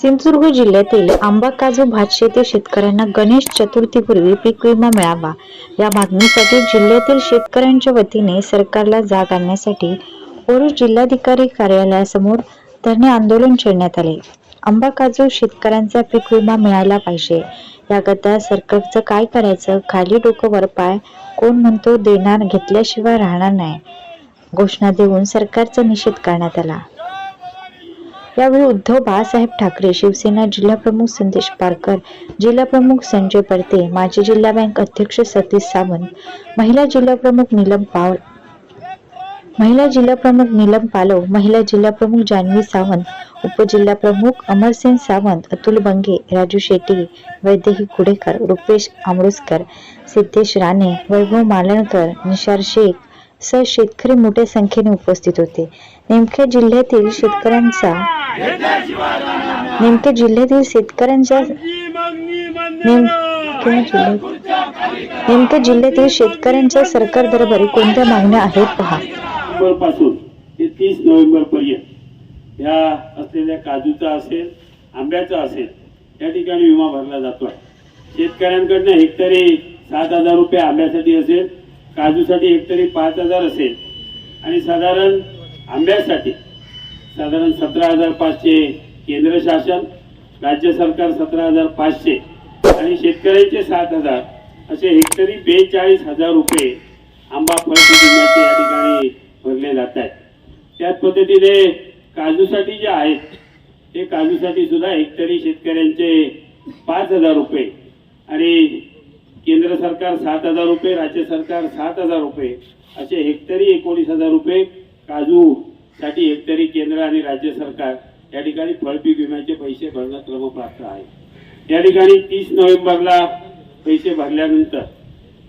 सिंधुदुर्ग जिल्ह्यातील आंबा काजू भात शेती शेतकऱ्यांना गणेश चतुर्थीपूर्वी पीक विमा मिळावा या मागणीसाठी जिल्ह्यातील शेतकऱ्यांच्या वतीने सरकारला जाग आणण्यासाठी ओरोस जिल्हाधिकारी कार्यालयासमोर धरणे आंदोलन छेडण्यात आले। आंबा काजू शेतकऱ्यांचा पीक विमा मिळाला पाहिजे याकरता सरकारचं काय करायचं, खाली डोकं वर पाय, कोण म्हणतो देणार घेतल्याशिवाय राहणार नाही घोषणा देऊन सरकारचा निषेध करण्यात आला। यावेळी उद्धव बाळासाहेब ठाकरे, शिवसेना जिल्हाप्रमुख संदेश पारकर, जिल्हाप्रमुख संजय परते, माजी जिल्हा बँक अध्यक्ष सतीश सावंत, महिला जिल्हाप्रमुख नीलम पालव, महिला जिल्हाप्रमुख जान्हवी सावंत, उपजिल्हाप्रमुख अमरसेन सावंत, अतुल बंगे, राजू शेट्टी, वैदेही कुडेकर, रुपेश आमरोस्कर, सिद्धेश राणे, वैभव मालणकर, निशार शेख सह शेतकरी मोठ्या संख्येने उपस्थित होते। नेमक्या जिल्ह्यातील शेतकऱ्यांच्या सरकार दरबारी कोणत्या मागण्या आहेत पहा। पासून ते 30 नोव्हेंबर पर्यंत या असलेल्या काजूचा असेल, आंब्याचा असेल, या ठिकाणी विमा भरला जातोय। शेतकऱ्यांकडनं हेक्टरी 7,000 रुपये आंब्यासाठी असेल, काजूसाठी हेक्टरी 5,000 असेल आणि साधारण आंब्यासाठी साधारण 17,500 केंद्र शासन, राज्य सरकार 17,500 आणि शेतकऱ्यांचे 7,000 असे हेक्टरी 42,000 रुपये आंबा फळपीक विम्याचे या ठिकाणी भरले जात आहेत। त्याच पद्धतीने काजूसाठी जे आहेत ते काजूसाठी सुद्धा हेक्टरी शेतकऱ्यांचे 5,000 रुपये आणि केंद्र सरकार 7,000 रुपये, राज्य सरकार 7,000 रुपये असे हेक्टरी 19,000 रुपये काजूसाठी हेक्टरी केंद्र आणि राज्य सरकार या ठिकाणी फळपीक विम्याचे पैसे भरणं क्रमप्राप्त आहे। या ठिकाणी 30 नोव्हेंबरला पैसे भरल्यानंतर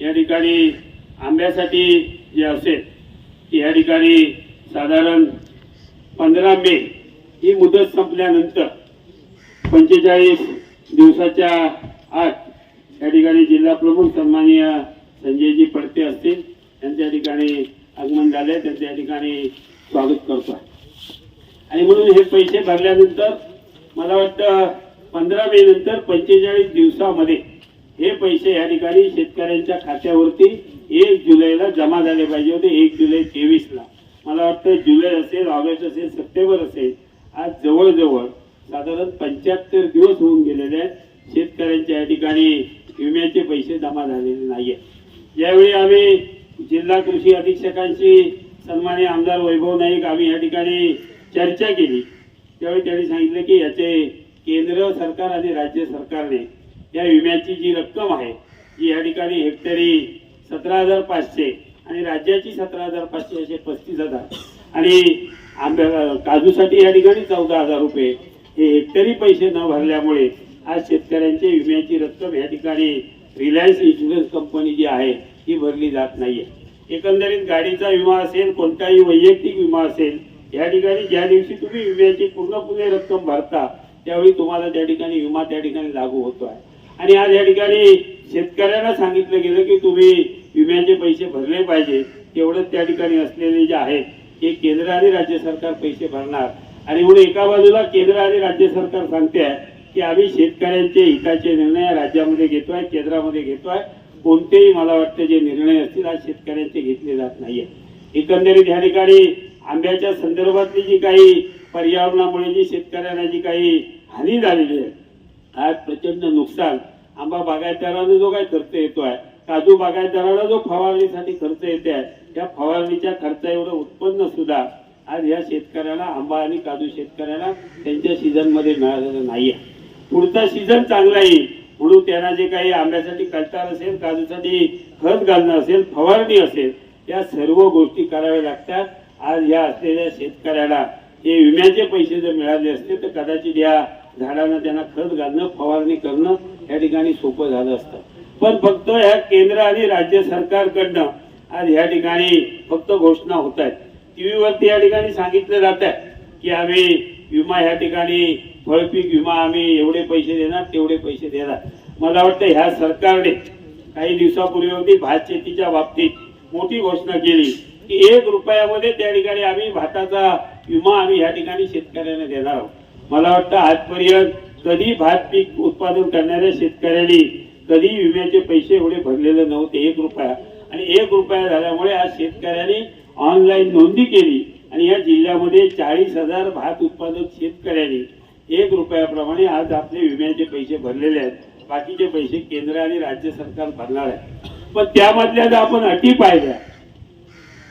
या ठिकाणी आंब्यासाठी जे असेल की या ठिकाणी साधारण 15 मे ही मुदत संपल्यानंतर 45 दिवसाच्या आत या ठिकाणी जिल्हा प्रमुख सन्माननीय संजयजी पडते असतील त्यांच्या ठिकाणी आगमन झाले, त्यांच्या ठिकाणी स्वागत करतो आणि म्हणून हे पैसे भरल्यानंतर मला वाटतं 15 मे नंतर 45 दिवसामध्ये हे पैसे या ठिकाणी शेतकऱ्यांच्या खात्यावरती 1 जुलैला जमा झाले पाहिजे होते। 1 जुलै 23ला मला वाटतं जुलै असेल, ऑगस्ट असेल, सप्टेंबर असेल, आज जवळजवळ साधारण 75 दिवस होऊन गेलेले आहेत। शेतकऱ्यांच्या या ठिकाणी विम्याचे पैसे जमा झालेले नाहीये। यावेळी आम्ही जिल्हा कृषी अधीक्षकांशी सन्माननीय आमदार वैभव नाईक आम्ही या ठिकाणी चर्चा केली, त्यावेळी त्यांनी सांगितलं की याचे केंद्र सरकार आणि राज्य सरकारने या विम्याची जी रक्कम आहे जी या ठिकाणी हेक्टरी 17,500 आणि राज्याची 17,500 असे 35,000 आणि काजूसाठी या ठिकाणी 14,000 रुपये हे हेक्टरी पैसे न भरल्यामुळे आज शेतकऱ्यांची विम्याची रक्कम या ठिकाणी रिलायन्स इन्शुरन्स कंपनी जी आहे ही भरली जात नाहीये। एकंदरीत गाडीचा विमा असेल, कोणताही वैयक्तिक विमा असेल, या ठिकाणी ज्या दिवशी तुम्ही विम्याची पूर्णपणे रक्कम भरता त्यावेळी तुम्हाला त्या ठिकाणी विमा त्या ठिकाणी लागू होतो आहे आणि आज या ठिकाणी शेतकऱ्यांना सांगितलं गेलं की तुम्ही विम्याचे पैसे भरले पाहिजे। तेवढंच त्या ठिकाणी असलेले जे आहेत हे केंद्र आणि राज्य सरकार पैसे भरणार आणि म्हणून एका बाजूला केंद्र आणि राज्य सरकार सांगते आहे की आम्ही शेतकऱ्यांचे हिताचे निर्णय राज्यामध्ये घेतोय, केंद्रामध्ये घेतोय, कोणतेही मला वाटतं जे निर्णय असतील आज शेतकऱ्यांचे घेतले जात नाहीये। एकंदरीत या ठिकाणी आंब्याच्या संदर्भातली जी काही पर्यावरणामुळे जी शेतकऱ्यांना जी काही हानी झालेली आहे, आज प्रचंड नुकसान आंबा बागायतदारांना जो काही खर्च येतोय, काजू बागायतदाराला जो फवारणीसाठी खर्च येते आहे त्या फवारणीच्या खर्च एवढं उत्पन्न सुद्धा आज या शेतकऱ्याला आंबा आणि काजू शेतकऱ्याला त्यांच्या सीझन मध्ये मिळालेलं नाहीये। पुढचा सीझन चांगला येईल म्हणून त्यांना जे काही आंब्यासाठी कल्टार असेल, काजूसाठी खत घालणं असेल, फवारणी असेल, या सर्व गोष्टी कराव्या लागतात। आज या असलेल्या शेतकऱ्याला हे विम्याचे पैसे जर मिळाले असते तर कदाचित या झाडांना त्यांना खत घालणं, फवारणी करणं या ठिकाणी सोपं झालं असतं। पण फक्त या केंद्र आणि राज्य सरकारकडनं आज या ठिकाणी फक्त घोषणा होत आहेत। टीव्हीवरती या ठिकाणी सांगितलं जात आहे की आम्ही विमा या ठिकाणी फळपीक विमा आम्ही एवढे पैसे देणार, तेवढे पैसे देणार। मला वाटतं ह्या सरकारने काही दिवसापूर्वी भात शेतीच्या बाबतीत मोठी घोषणा केली की 1 रुपयामध्ये त्या ठिकाणी आम्ही भाताचा विमा आम्ही या ठिकाणी शेतकऱ्यांना देणार आहोत। मला वाटतं आजपर्यंत कधी भात पीक उत्पादन करणाऱ्या शेतकऱ्यांनी कधी विम्याचे पैसे एवढे भरलेले नव्हते, 1 रुपया. आणि 1 रुपया झाल्यामुळे आज शेतकऱ्यांनी ऑनलाईन नोंदणी केली आणि या जिल्ह्यामध्ये 40,000 भात उत्पादक शेतकऱ्यांनी 1 रुपयाप्रमाणे आज आपले विम्याचे पैसे भरलेले आहेत. बाकीचे पैसे केंद्र आणि राज्य सरकार भरणार आहे. पण त्यामधल्या जर आपण अटी पाहिल्या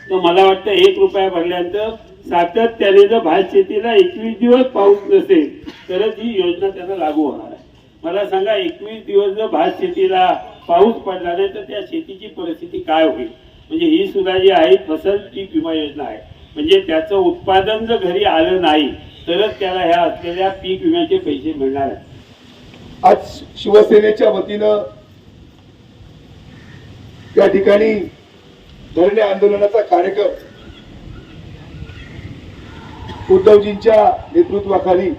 तर मला वाटतं 1 रुपया भरल्यानंतर सातत्याने जर भात शेतीला 21 दिवस पाऊस नसेल तरच ही योजना त्यांना लागू होणार आहे. मला सांगा, 21 दिवस जर भात शेतीला पाऊस पडला नाही तर त्या शेतीची परिस्थिती काय होईल? म्हणजे ही सुद्धा जी आहे फसल पीक विमा योजना आहे, म्हणजे त्याचं उत्पादन जर घरी आलं नाही तरच त्याला ह्या असलेल्या पीक विम्याचे पैसे मिळणार आहेत. आज शिवसेनेच्या वतीनं त्या ठिकाणी धरणे आंदोलनाचा कार्यक्रम उद्धवजींच्या नेतृत्वाखाली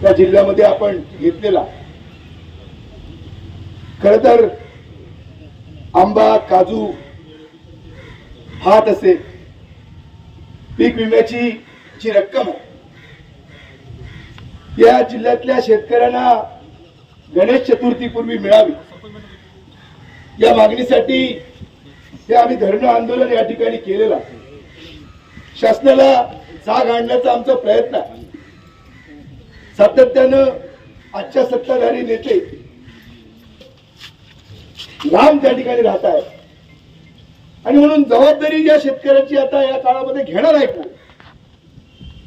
त्या जिल्ह्यामध्ये आपण घेतलेला. खर तर आंबा, काजू, भात असे पीक विम्याची जी रक्कम आहे या जिल्ह्यातल्या शेतकऱ्यांना गणेश चतुर्थीपूर्वी मिळावी या मागणीसाठी हे आम्ही धरणं आंदोलन या ठिकाणी केलेलं आहे. शासनाला जाग आणण्याचा आमचा प्रयत्न आहे. सातत्यानं आजच्या सत्ताधारी नेते लांब त्या ठिकाणी राहत आहेत आणि म्हणून जबाबदारी या शेतकऱ्याची आता या काळामध्ये घेणार आहे कोण?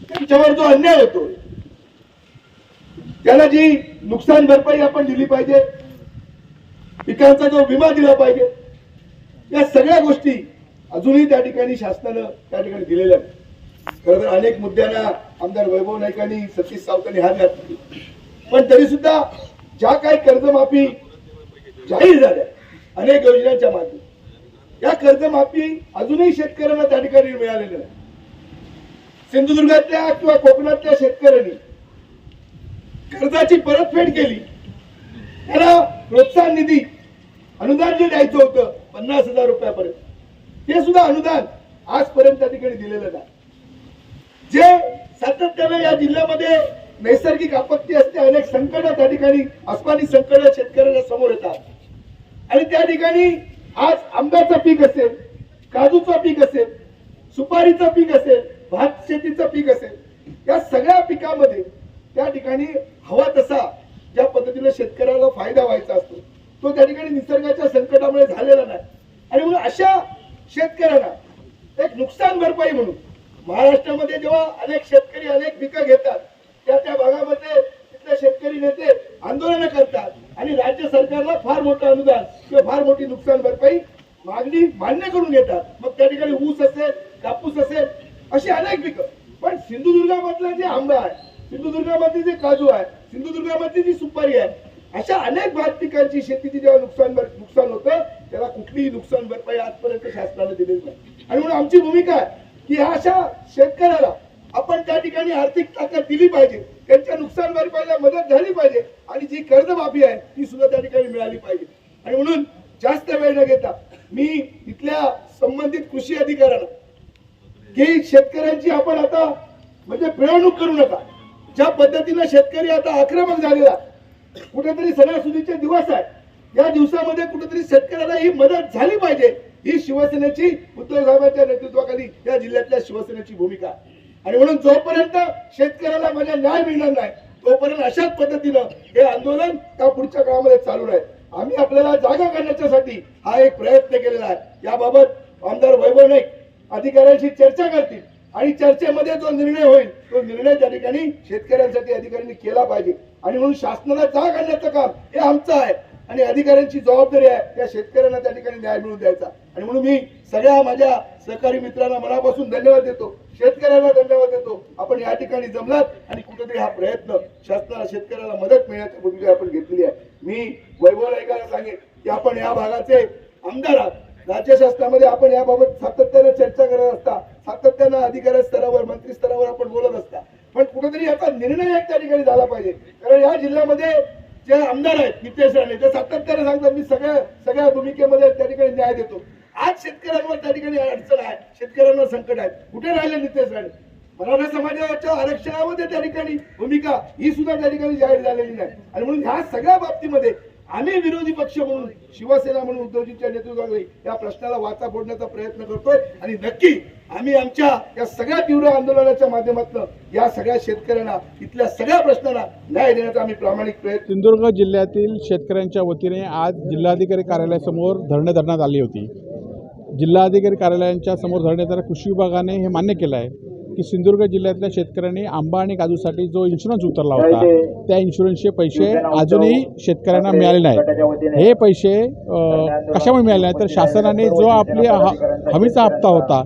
त्यांच्यावर जो अन्याय होतो त्याला जी नुकसान भरपाई आपण दिली पाहिजे, पिकांचा जो विमा दिला पाहिजे, या सगळ्या गोष्टी अजूनही त्या ठिकाणी शासनानं त्या ठिकाणी दिलेल्या आहेत. खरं तर अनेक मुद्द्यांना आमदार वैभव नाईकांनी, सतीश सावंतांनी हात घातले, पण तरी सुद्धा ज्या काही कर्जमाफी जाहीर झाल्या अनेक योजनांच्या माध्यमातून, या कर्जमाफी अजूनही शेतकऱ्यांना त्या ठिकाणी मिळालेल्या नाही. सिंधुदुर्गातल्या किंवा कोकणातल्या शेतकऱ्यांनी कर्जाची परतफेड केली, त्याला प्रोत्साहन निधी अनुदान जे द्यायचं होतं 50,000 रुपयापर्यंत, ते सुद्धा अनुदान आजपर्यंत त्या ठिकाणी दिलेलं नाही. जे सातत्याने या जिल्ह्यामध्ये नैसर्गिक आपत्ती असते, अनेक संकट त्या ठिकाणी आसमानी संकट शेतकऱ्यांच्या समोर येतात आणि त्या ठिकाणी आज आंब्याचं पीक असेल, काजूचं पीक असेल, सुपारीचं पीक असेल, भात शेतीचं पीक असेल, या सगळ्या पिकामध्ये त्या ठिकाणी हवा तसा ज्या पद्धतीने शेतकऱ्याला फायदा व्हायचा असतो तो त्या ठिकाणी निसर्गाच्या संकटामुळे झालेला नाही. आणि म्हणून अशा शेतकऱ्यांना एक नुकसान भरपाई म्हणून महाराष्ट्रामध्ये जेव्हा अनेक शेतकरी अनेक पिकं घेतात, त्या भागामध्ये तिथले शेतकरी नेते आंदोलन करतात आणि राज्य सरकारला फार मोठं अनुदान किंवा फार मोठी नुकसान भरपाई मागणी मान्य करून घेतात. मग त्या ठिकाणी ऊस असेल, कापूस असेल, अशी अनेक पिकं. पण सिंधुदुर्गामधला जे आंबा आहे, सिंधुदुर्गामध्ये जे काजू आहे, सिंधुदुर्गामध्ये जी सुपारी आहे, अशा अनेक भात पिकांची शेतीची जेव्हा नुकसान होतं त्याला कुठलीही नुकसान भरपाई आजपर्यंत शासनाने दिलेली नाही. आणि म्हणून आमची भूमिका आहे की ह्या अशा शेतकऱ्याला आपण त्या ठिकाणी आर्थिक ताकद दिली पाहिजे, त्यांच्या नुकसान भरपाईला मदत झाली पाहिजे आणि जी कर्जमाफी आहे ती सुद्धा त्या ठिकाणी मिळाली पाहिजे. आणि म्हणून जास्त वेळ न घेता मी इथल्या संबंधित कृषी अधिकाऱ्यांना की शेतकऱ्यांची आपण आता म्हणजे पिळवणूक करू नका. ज्या पद्धतीने शेतकरी आता आक्रमक झालेला, कुठेतरी सणासुदीचे दिवस आहे, या दिवसामध्ये कुठेतरी शेतकऱ्याला ही मदत झाली पाहिजे. ही शिवसेनेची, उद्धव साहेबांच्या नेतृत्वाखाली या जिल्ह्यातल्या शिवसेनेची भूमिका आहे. आणि म्हणून जोपर्यंत शेतकऱ्याला माझा न्याय मिळणार नाही तोपर्यंत अशाच पद्धतीनं हे आंदोलन त्या पुढच्या काळामध्ये चालू राहील. आम्ही आपल्याला जागा करण्यासाठी हा एक प्रयत्न केलेला आहे. याबाबत आमदार वैभव नाईक अधिकाऱ्यांशी चर्चा करतील आणि चर्चेमध्ये जो निर्णय होईल तो निर्णय त्या ठिकाणी शेतकऱ्यांसाठी अधिकाऱ्यांनी केला पाहिजे. आणि म्हणून शासनाला जाग आणण्याचं काम हे आमचं आहे आणि अधिकाऱ्यांची जबाबदारी आहे त्या शेतकऱ्यांना त्या ठिकाणी न्याय मिळवून द्यायचा. आणि म्हणून मी सगळ्या माझ्या सहकारी मित्रांना मनापासून धन्यवाद देतो, शेतकऱ्यांना धन्यवाद देतो. आपण या ठिकाणी जमलात आणि कुठेतरी हा प्रयत्न शासनाला शेतकऱ्याला मदत मिळण्याची भूमिका आपण घेतलेली आहे. मी वैभव नाईकाला सांगेन की आपण या भागाचे आमदार आहात, राज्य शासनामध्ये आपण याबाबत सातत्याने चर्चा करत असता, सातत्यानं अधिकारी स्तरावर, मंत्री स्तरावर आपण बोलत असता, पण कुठेतरी याचा निर्णय एक त्या ठिकाणी झाला पाहिजे. कारण या जिल्ह्यामध्ये जे आमदार आहेत नितेश राणे ते सातत्याने सांगतात मी सगळ्या भूमिकेमध्ये त्या ठिकाणी न्याय देतो. आज शेतकऱ्यांवर त्या ठिकाणी अडचण आहे, शेतकऱ्यांवर संकट आहे. कुठे राहिले नितेश राणे? मराठा समाजाच्या आरक्षणामध्ये त्या ठिकाणी भूमिका ही सुद्धा त्या ठिकाणी जाहीर झालेली नाही. आणि म्हणून ह्या सगळ्या बाबतीमध्ये आम्ही विरोधी पक्ष म्हणून, शिवसेना म्हणून उद्धवजींच्या नेतृत्वाखाली या प्रश्नाला वाचा फोडण्याचा प्रयत्न करतोय. आणि नक्की आम्ही आमच्या या सगळ्या तीव्र आंदोलनाच्या माध्यमातून या सगळ्या शेतकऱ्यांना, इथल्या सगळ्या प्रश्नांना न्याय देण्याचा आम्ही प्रामाणिक प्रयत्न. सिंधुदुर्ग जिल्ह्यातील शेतकऱ्यांच्या वतीने आज जिल्हाधिकारी कार्यालयासमोर धरणे धरण्यात आली होती. जिल्हाधिकारी कार्यालयांच्या समोर धरणे देताना कृषी विभागाने हे मान्य केलं आहे की सिंधुदुर्ग जिल्ह्यातल्या शेतकऱ्यांनी आंबा आणि काजूसाठी जो इन्शुरन्स उतरला होता त्या इन्शुरन्सचे पैसे अजूनही शेतकऱ्यांना मिळाले नाहीत. हे पैसे कशामुळे मिळाले नाहीत तर शासनाने जो आपली हमीचा हप्ता होता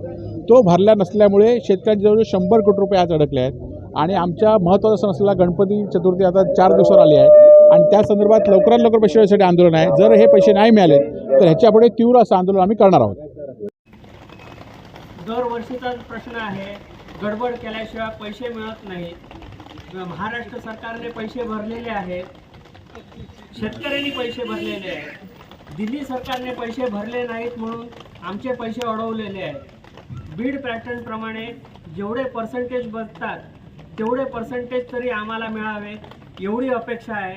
तो भरला नसल्यामुळे शेतकऱ्यांच्या जवळ 100 कोटी रुपये आज अडकले आहेत. आणि आमच्या महत्त्वाचा सण असलेला गणपती चतुर्थी आता 4 दिवसावर आली आहे आणि त्या संदर्भात लवकरात लवकर पैसे मिळण्यासाठी आंदोलन आहे. जर हे पैसे नाही मिळाले तर ह्याच्यापुढे तीव्र असं आंदोलन आम्ही करणार आहोत. दरवर्षीचाच प्रश्न आहे. गडबड केल्याशिवाय पैसे मिळत नाहीत. महाराष्ट्र सरकारने पैसे भरलेले आहेत, शेतकऱ्यांनी पैसे भरलेले आहेत, दिल्ली सरकारने पैसे भरले नाहीत म्हणून आमचे पैसे अडवलेले आहेत. बीड पॅटर्नप्रमाणे जेवढे पर्सेंटेज बसतात तेवढे पर्सेंटेज तरी आम्हाला मिळावे एवढी अपेक्षा आहे.